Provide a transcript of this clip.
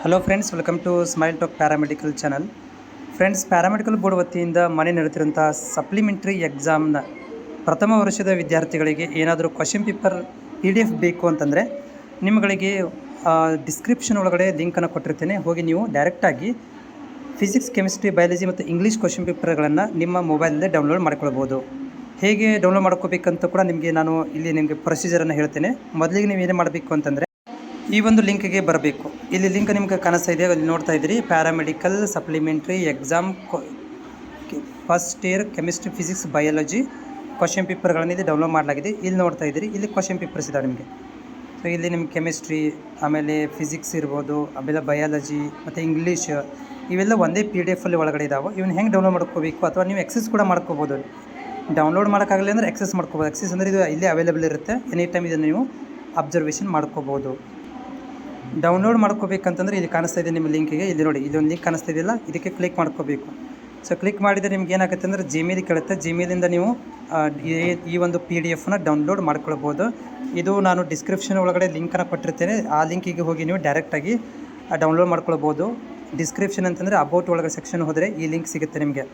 Hello friends, welcome to smile talk paramedical channel. Friends, paramedical board ವತಿಯಿಂದ ಮನೆ ನಡೆದಿರುವಂಥ supplementary ಎಕ್ಸಾಮ್ನ ಪ್ರಥಮ ವರ್ಷದ ವಿದ್ಯಾರ್ಥಿಗಳಿಗೆ ಏನಾದರೂ ಕ್ವಶನ್ ಪೇಪರ್ PDF ಬೇಕು ಅಂತಂದರೆ ನಿಮ್ಮಗಳಿಗೆ ಡಿಸ್ಕ್ರಿಪ್ಷನ್ ಒಳಗಡೆ ಲಿಂಕನ್ನು ಕೊಟ್ಟಿರ್ತೇನೆ. ಹೋಗಿ ನೀವು ಡೈರೆಕ್ಟಾಗಿ ಫಿಸಿಕ್ಸ್, ಕೆಮಿಸ್ಟ್ರಿ, ಬಯಾಲಜಿ ಮತ್ತು ಇಂಗ್ಲೀಷ್ ಕ್ವಶನ್ ಪೇಪರ್ಗಳನ್ನು ನಿಮ್ಮ ಮೊಬೈಲಲ್ಲೇ ಡೌನ್ಲೋಡ್ ಮಾಡ್ಕೊಳ್ಬೋದು. ಹೇಗೆ ಡೌನ್ಲೋಡ್ ಮಾಡ್ಕೋಬೇಕಂತ ಕೂಡ ನಿಮಗೆ ಪ್ರೊಸೀಜರನ್ನು ಹೇಳ್ತೇನೆ. ಮೊದಲಿಗೆ ನೀವು ಏನು ಮಾಡಬೇಕು ಅಂತಂದರೆ ಈ ಒಂದು ಲಿಂಕ್ಗೆ ಬರಬೇಕು. ಇಲ್ಲಿ ಲಿಂಕ್ ನಿಮ್ಗೆ ಕಾಣಿಸ್ತಾ ಇದೆ, ಅಲ್ಲಿ ನೋಡ್ತಾ ಇದ್ದೀರಿ. Paramedical supplementary exam first year chemistry, physics, biology question ಪೇಪರ್ಗಳನ್ನು ಇಲ್ಲಿ ಡೌನ್ಲೋಡ್ ಮಾಡಲಾಗಿದೆ. ಇಲ್ಲಿ ನೋಡ್ತಾ ಇದ್ದೀರಿ, ಇಲ್ಲಿ ಕ್ವಶನ್ ಪೇಪರ್ಸ್ ಇದ್ದಾವೆ ನಿಮಗೆ. ಸೊ ಇಲ್ಲಿ ನಿಮ್ಗೆ ಕೆಮಿಸ್ಟ್ರಿ, ಆಮೇಲೆ ಫಿಸಿಕ್ಸ್ ಇರ್ಬೋದು, ಆಮೇಲೆ ಬಯಾಲಜಿ ಮತ್ತು ಇಂಗ್ಲೀಷ್ ಇವೆಲ್ಲ ಒಂದೇ PDF ಅಲ್ಲಿ ಒಳಗಡೆ ಇದ್ದಾವೆ. ಇವನ್ನ ಹೆಂಗೆ ಡೌನ್ಲೋಡ್ ಮಾಡ್ಕೋಬೇಕು, ಅಥವಾ ನೀವು ಎಕ್ಸೆಸ್ ಕೂಡ ಮಾಡ್ಕೋಬೋದು. ಡೌನ್ಲೋಡ್ ಮಾಡೋಕ್ಕಾಗಲಿ ಅಂದರೆ ಎಕ್ಸೆಸ್ ಮಾಡ್ಕೋಬೋದು. ಎಕ್ಸೆಸ್ ಅಂದರೆ ಇದು ಇಲ್ಲೇ ಅವೈಲೇಬಲ್ ಇರುತ್ತೆ, ಎನಿ ಟೈಮ್ ಇದನ್ನು ನೀವು ಅಬ್ಸರ್ವೇಷನ್ ಮಾಡ್ಕೋಬೋದು. ಡೌನ್ಲೋಡ್ ಮಾಡ್ಕೋಬೇಕಂತಂದರೆ ಇಲ್ಲಿ ಕಾಣಿಸ್ತಾ ಇದೆ ನಿಮ್ಮ ಲಿಂಕಿಗೆ. ಇಲ್ಲಿ ನೋಡಿ, ಇಲ್ಲೊಂದು ಲಿಂಕ್ ಕಾಣಿಸ್ತಾ ಇದೆಯಲ್ಲ, ಇದಕ್ಕೆ ಕ್ಲಿಕ್ ಮಾಡ್ಕೋಬೇಕು. ಸೊ ಕ್ಲಿಕ್ ಮಾಡಿದರೆ ನಿಮ್ಗೆ ಏನಾಗುತ್ತೆ ಅಂದರೆ ಜಿಮೇಲ್ ಕೇಳುತ್ತೆ. ಜಿಮೇಲಿಂದ ನೀವು ಈ ಒಂದು PDF ಡೌನ್ಲೋಡ್ ಮಾಡ್ಕೊಳ್ಬೋದು. ಇದು ನಾನು ಡಿಸ್ಕ್ರಿಪ್ಷನ್ ಒಳಗಡೆ ಲಿಂಕನ್ನು ಕೊಟ್ಟಿರ್ತೇನೆ. ಆ ಲಿಂಕಿಗೆ ಹೋಗಿ ನೀವು ಡೈರೆಕ್ಟಾಗಿ ಡೌನ್ಲೋಡ್ ಮಾಡ್ಕೊಳ್ಬೋದು. ಡಿಸ್ಕ್ರಿಪ್ಷನ್ ಅಂತಂದರೆ ಅಬೌಟ್ ಒಳಗಡೆ ಸೆಕ್ಷನ್ ಹೋದರೆ ಈ ಲಿಂಕ್ ಸಿಗುತ್ತೆ ನಿಮಗೆ.